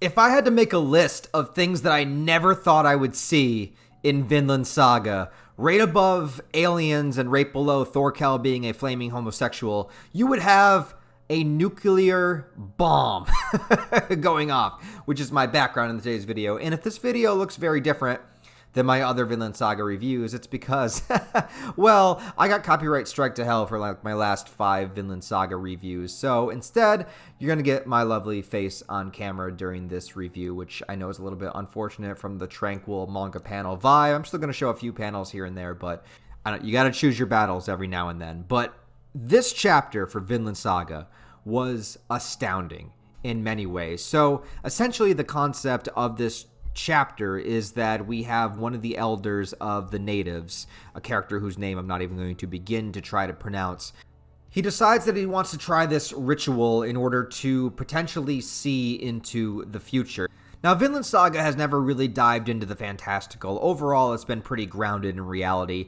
If I had to make a list of things that I never thought I would see in Vinland Saga, right above aliens and right below Thorkel being a flaming homosexual, you would have a nuclear bomb going off, which is my background in today's video. And if this video looks very different than my other Vinland Saga reviews, it's because, well, I got copyright strike to hell for like my last 5 Vinland Saga reviews. So instead, you're going to get my lovely face on camera during this review, which I know is a little bit unfortunate from the tranquil manga panel vibe. I'm still going to show a few panels here and there, but you got to choose your battles every now and then. But this chapter for Vinland Saga was astounding in many ways. So essentially the concept of this chapter is that we have one of the elders of the natives, a character whose name I'm not even going to begin to try to pronounce. He decides that he wants to try this ritual in order to potentially see into the future. Now, Vinland Saga has never really dived into the fantastical. Overall, it's been pretty grounded in reality.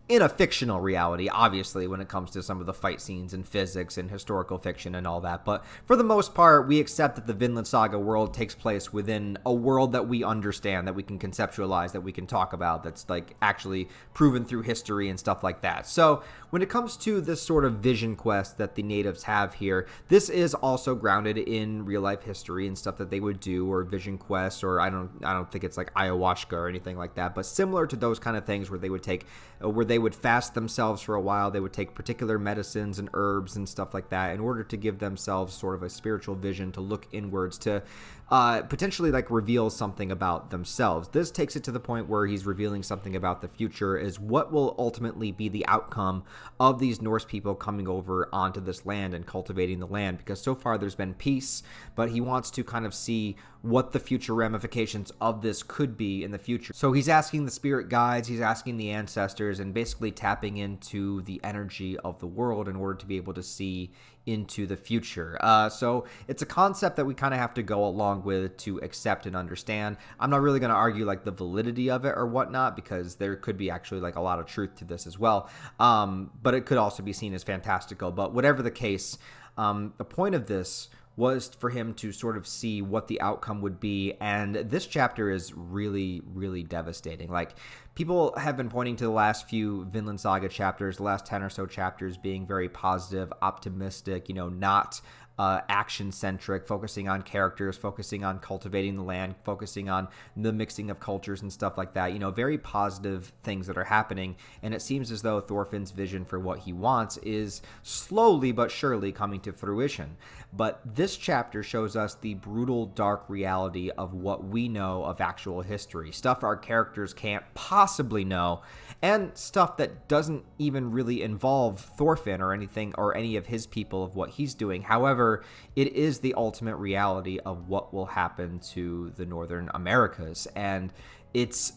In a fictional reality, obviously, when it comes to some of the fight scenes and physics and historical fiction and all that. But for the most part, we accept that the Vinland Saga world takes place within a world that we understand, that we can conceptualize, that we can talk about, that's like actually proven through history and stuff like that. So when it comes to this sort of vision quest that the natives have here, this is also grounded in real life history and stuff that they would do, or vision quests, or I don't think it's like ayahuasca or anything like that, but similar to those kind of things where they would take, where they would fast themselves for a while. They would take particular medicines and herbs and stuff like that in order to give themselves sort of a spiritual vision, to look inwards, to potentially like reveal something about themselves. This takes it to the point where he's revealing something about the future, is what will ultimately be the outcome of these Norse people coming over onto this land and cultivating the land, because so far there's been peace, but he wants to kind of see what the future ramifications of this could be in the future. So he's asking the spirit guides, he's asking the ancestors, and basically tapping into the energy of the world in order to be able to see into the future. So it's a concept that we kind of have to go along with to accept and understand. I'm not really going to argue like the validity of it or whatnot, because there could be actually like a lot of truth to this as well. But it could also be seen as fantastical. But whatever the case, the point of this was for him to sort of see what the outcome would be. And this chapter is really, really devastating. Like, people have been pointing to the last few Vinland Saga chapters, the last 10 or so chapters, being very positive, optimistic, not action-centric, focusing on characters, focusing on cultivating the land, focusing on the mixing of cultures and stuff like that. Very positive things that are happening. And it seems as though Thorfinn's vision for what he wants is slowly but surely coming to fruition. But this chapter shows us the brutal, dark reality of what we know of actual history. Stuff our characters can't possibly know, and stuff that doesn't even really involve Thorfinn or anything, or any of his people, of what he's doing. However, it is the ultimate reality of what will happen to the Northern Americas, and it's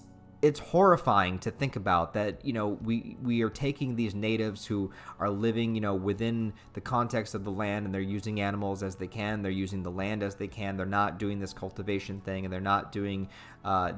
horrifying to think about that. We are taking these natives who are living within the context of the land, and they're using animals as they can, they're using the land as they can, they're not doing this cultivation thing, and they're not doing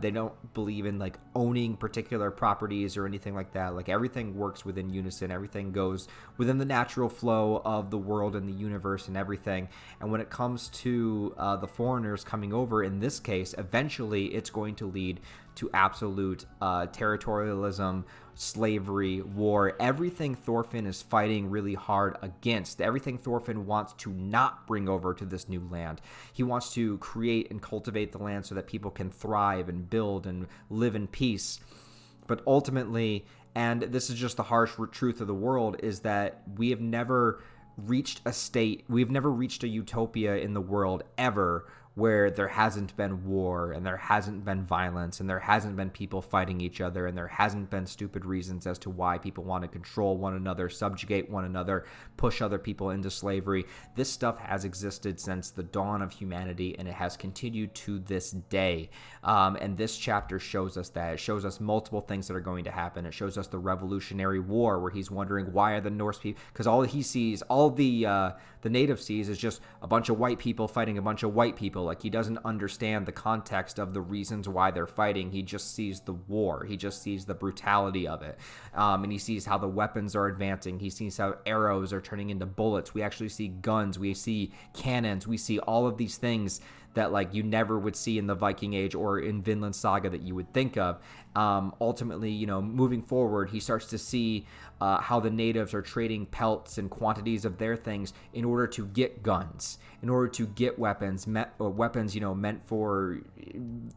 they don't believe in like owning particular properties or anything like that. Like, everything works within unison, everything goes within the natural flow of the world and the universe and everything. And when it comes to the foreigners coming over, in this case, eventually it's going to lead to absolute territorialism, slavery, war, everything Thorfinn is fighting really hard against, everything Thorfinn wants to not bring over to this new land. He wants to create and cultivate the land so that people can thrive and build and live in peace. But ultimately, and this is just the harsh truth of the world, is that we have never reached a utopia in the world ever where there hasn't been war, and there hasn't been violence, and there hasn't been people fighting each other, and there hasn't been stupid reasons as to why people want to control one another, subjugate one another, push other people into slavery. This stuff has existed since the dawn of humanity, and it has continued to this day. And this chapter shows us that. It shows us multiple things that are going to happen. It shows us the Revolutionary War, where he's wondering, why are the Norse people, because all he sees, all the native sees, is just a bunch of white people fighting a bunch of white people. Like, he doesn't understand the context of the reasons why they're fighting. He just sees the war. He just sees the brutality of it. And he sees how the weapons are advancing. He sees how arrows are turning into bullets. We actually see guns. We see cannons. We see all of these things that like you never would see in the Viking Age or in Vinland Saga that you would think of. Ultimately, you know, moving forward, he starts to see how the natives are trading pelts and quantities of their things in order to get guns, in order to get weapons, weapons, you know, meant for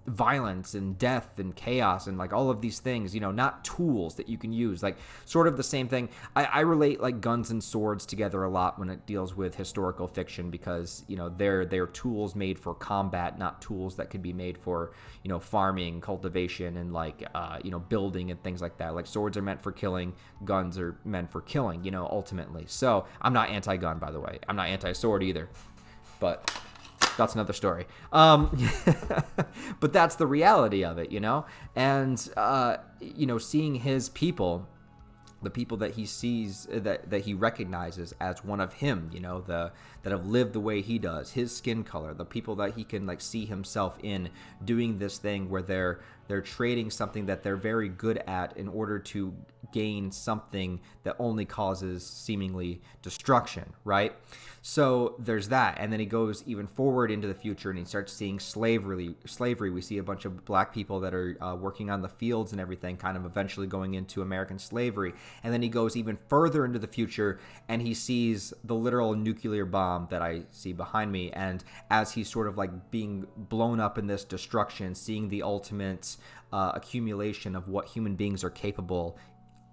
violence and death and chaos and like all of these things, you know, not tools that you can use. Like sort of the same thing. I relate like guns and swords together a lot when it deals with historical fiction because, you know, they're tools made for combat, not tools that could be made for, you know, farming, cultivation, and like, you know, building and things like that. Like swords are meant for killing, guns are meant for killing, you know, ultimately. So I'm not anti-gun, by the way. I'm not anti-sword either, but that's another story. But that's the reality of it, you know? And, you know, seeing his people, the people that he sees, that he recognizes as one of him, you know, that have lived the way he does, his skin color, the people that he can like see himself in doing this thing where they're trading something that they're very good at in order to gain something that only causes seemingly destruction, right? So there's that. And then he goes even forward into the future and he starts seeing slavery. We see a bunch of black people that are working on the fields and everything, kind of eventually going into American slavery. And then he goes even further into the future and he sees the literal nuclear bomb that I see behind me. And as he's sort of like being blown up in this destruction, seeing the ultimate accumulation of what human beings are capable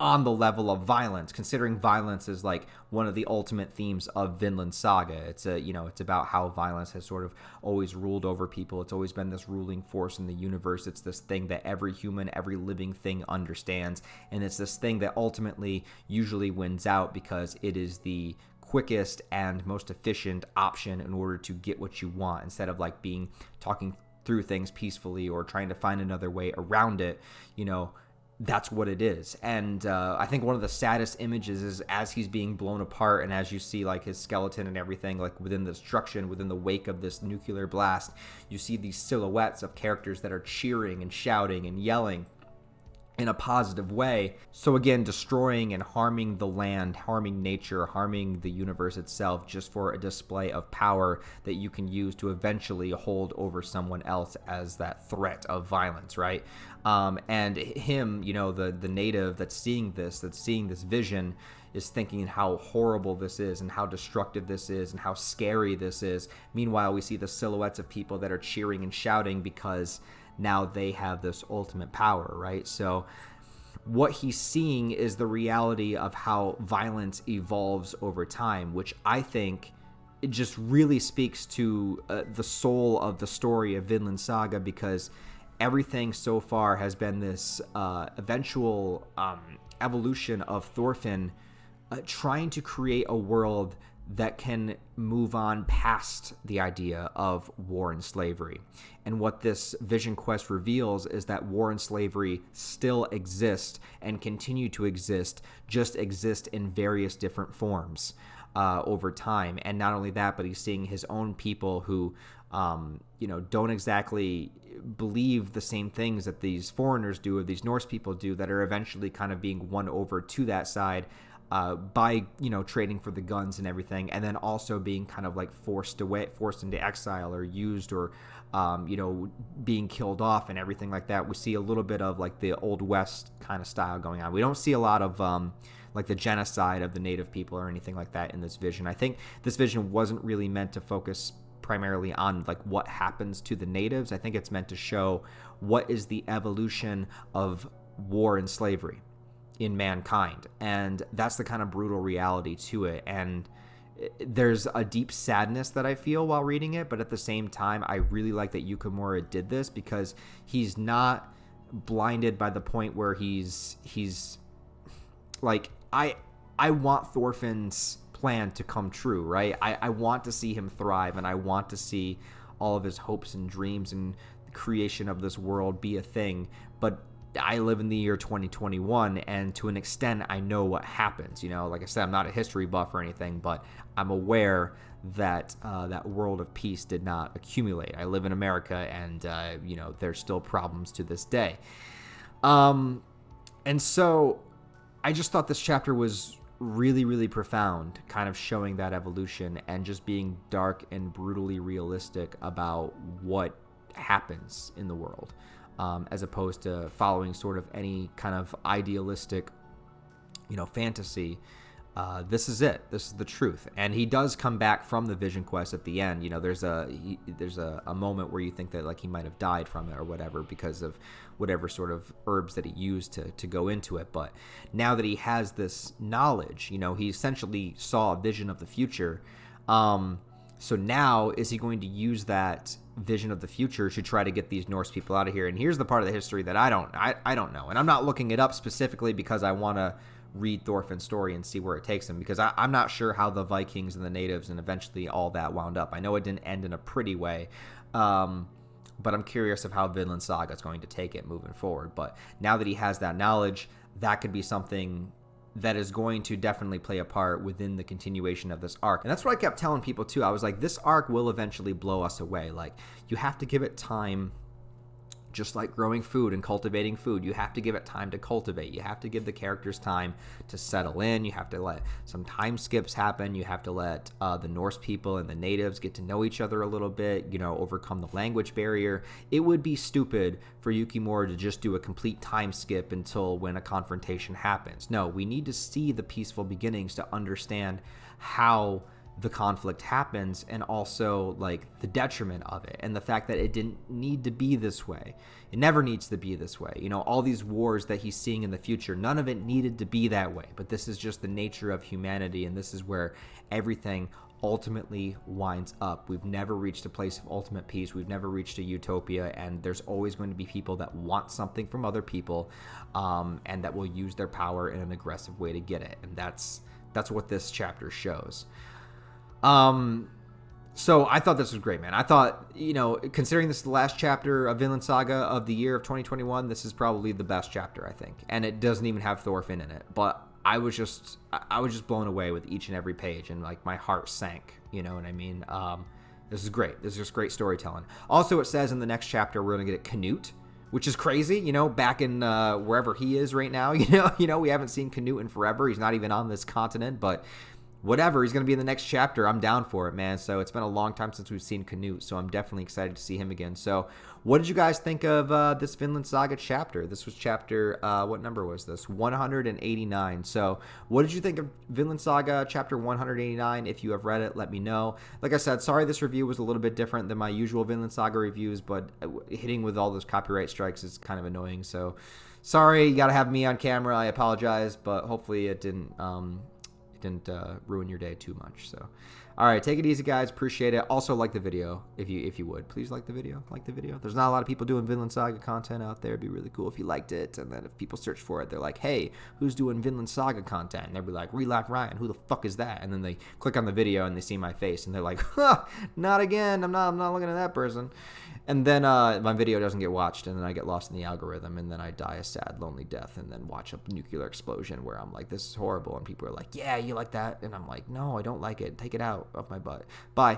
on the level of violence, considering violence is like one of the ultimate themes of Vinland Saga. It's it's about how violence has sort of always ruled over people. It's always been this ruling force in the universe. It's this thing that every human, every living thing understands. And it's this thing that ultimately usually wins out because it is the quickest and most efficient option in order to get what you want, instead of like talking through things peacefully or trying to find another way around it. You know, that's what it is. And I think one of the saddest images is as he's being blown apart and as you see like his skeleton and everything like within the destruction, within the wake of this nuclear blast, you see these silhouettes of characters that are cheering and shouting and yelling in a positive way. So again, destroying and harming the land, harming nature, harming the universe itself just for a display of power that you can use to eventually hold over someone else as that threat of violence, right? And him, you know, the native that's seeing this vision is thinking how horrible this is and how destructive this is and how scary this is. Meanwhile, we see the silhouettes of people that are cheering and shouting because now they have this ultimate power, right? So what he's seeing is the reality of how violence evolves over time, which I think it just really speaks to the soul of the story of Vinland Saga, because everything so far has been this eventual evolution of Thorfinn trying to create a world that can move on past the idea of war and slavery. And what this vision quest reveals is that war and slavery still exist and continue to exist, just exist in various different forms over time. And not only that, but he's seeing his own people who don't exactly believe the same things that these foreigners do or these Norse people do, that are eventually kind of being won over to that side by trading for the guns and everything, and then also being kind of like forced into exile or used or being killed off and everything like that. We see a little bit of like the Old West kind of style going on. We don't see a lot of like the genocide of the native people or anything like that in this vision. I think this vision wasn't really meant to focus primarily on like what happens to the natives. I think it's meant to show what is the evolution of war and slavery in mankind, and that's the kind of brutal reality to it. And there's a deep sadness that I feel while reading it, but at the same time I really like that Yukimura did this, because he's not blinded by the point where he's like, I want Thorfinn's plan to come true, right? I want to see him thrive, and I want to see all of his hopes and dreams and the creation of this world be a thing. But I live in the year 2021, and to an extent I know what happens. Like I said, I'm not a history buff or anything, but I'm aware that that world of peace did not accumulate. I live in America, and there's still problems to this day. And so I just thought this chapter was really, really profound, kind of showing that evolution and just being dark and brutally realistic about what happens in the world, as opposed to following sort of any kind of idealistic, fantasy. This is it. This is the truth. And he does come back from the vision quest at the end. There's a moment where you think that like he might have died from it or whatever because of whatever sort of herbs that he used to go into it. But now that he has this knowledge, he essentially saw a vision of the future. So now is he going to use that vision of the future to try to get these Norse people out of here? And here's the part of the history that I don't know. And I'm not looking it up specifically because I want to read Thorfinn's story and see where it takes him, because I'm not sure how the Vikings and the natives and eventually all that wound up. I know it didn't end in a pretty way, but I'm curious of how Vinland Saga is going to take it moving forward. But now that he has that knowledge, that could be something that is going to definitely play a part within the continuation of this arc. And that's what I kept telling people too. I was like, this arc will eventually blow us away. Like, you have to give it time. Just like growing food and cultivating food, you have to give it time to cultivate. You have to give the characters time to settle in. You have to let some time skips happen. You have to let the Norse people and the natives get to know each other a little bit, overcome the language barrier. It would be stupid for Yukimura to just do a complete time skip until when a confrontation happens. No, we need to see the peaceful beginnings to understand how the conflict happens, and also like the detriment of it and the fact that it didn't need to be this way. It never needs to be this way. All these wars that he's seeing in the future, none of it needed to be that way, but this is just the nature of humanity, and this is where everything ultimately winds up. We've never reached a place of ultimate peace. We've never reached a utopia, and there's always going to be people that want something from other people, and that will use their power in an aggressive way to get it. And that's what this chapter shows. So I thought this was great, man. I thought, considering this is the last chapter of Vinland Saga of the year of 2021, this is probably the best chapter, I think. And it doesn't even have Thorfinn in it, but I was just blown away with each and every page, and like my heart sank, you know what I mean? This is great. This is just great storytelling. Also, it says in the next chapter, we're going to get Canute, which is crazy, back in wherever he is right now. We haven't seen Canute in forever. He's not even on this continent, but whatever, he's going to be in the next chapter. I'm down for it, man. So it's been a long time since we've seen Canute, so I'm definitely excited to see him again. So what did you guys think of this Vinland Saga chapter? This was chapter, what number was this? 189. So what did you think of Vinland Saga chapter 189? If you have read it, let me know. Like I said, sorry this review was a little bit different than my usual Vinland Saga reviews, but hitting with all those copyright strikes is kind of annoying. So sorry, you got to have me on camera. I apologize, but hopefully it didn't ruin your day too much. So all right, take it easy, guys. Appreciate it. Also, like the video if you would. Please like the video. There's not a lot of people doing Vinland Saga content out there. It'd be really cool if you liked it. And then if people search for it, they're like, hey, who's doing Vinland Saga content? And they'll be like, Relife Ryan, who the fuck is that? And then they click on the video and they see my face and they're like, huh, not again. I'm not looking at that person. And then my video doesn't get watched, and then I get lost in the algorithm, and then I die a sad, lonely death, and then watch a nuclear explosion where I'm like, this is horrible. And people are like, yeah, you like that? And I'm like, no, I don't like it. Take it out of my butt. Bye.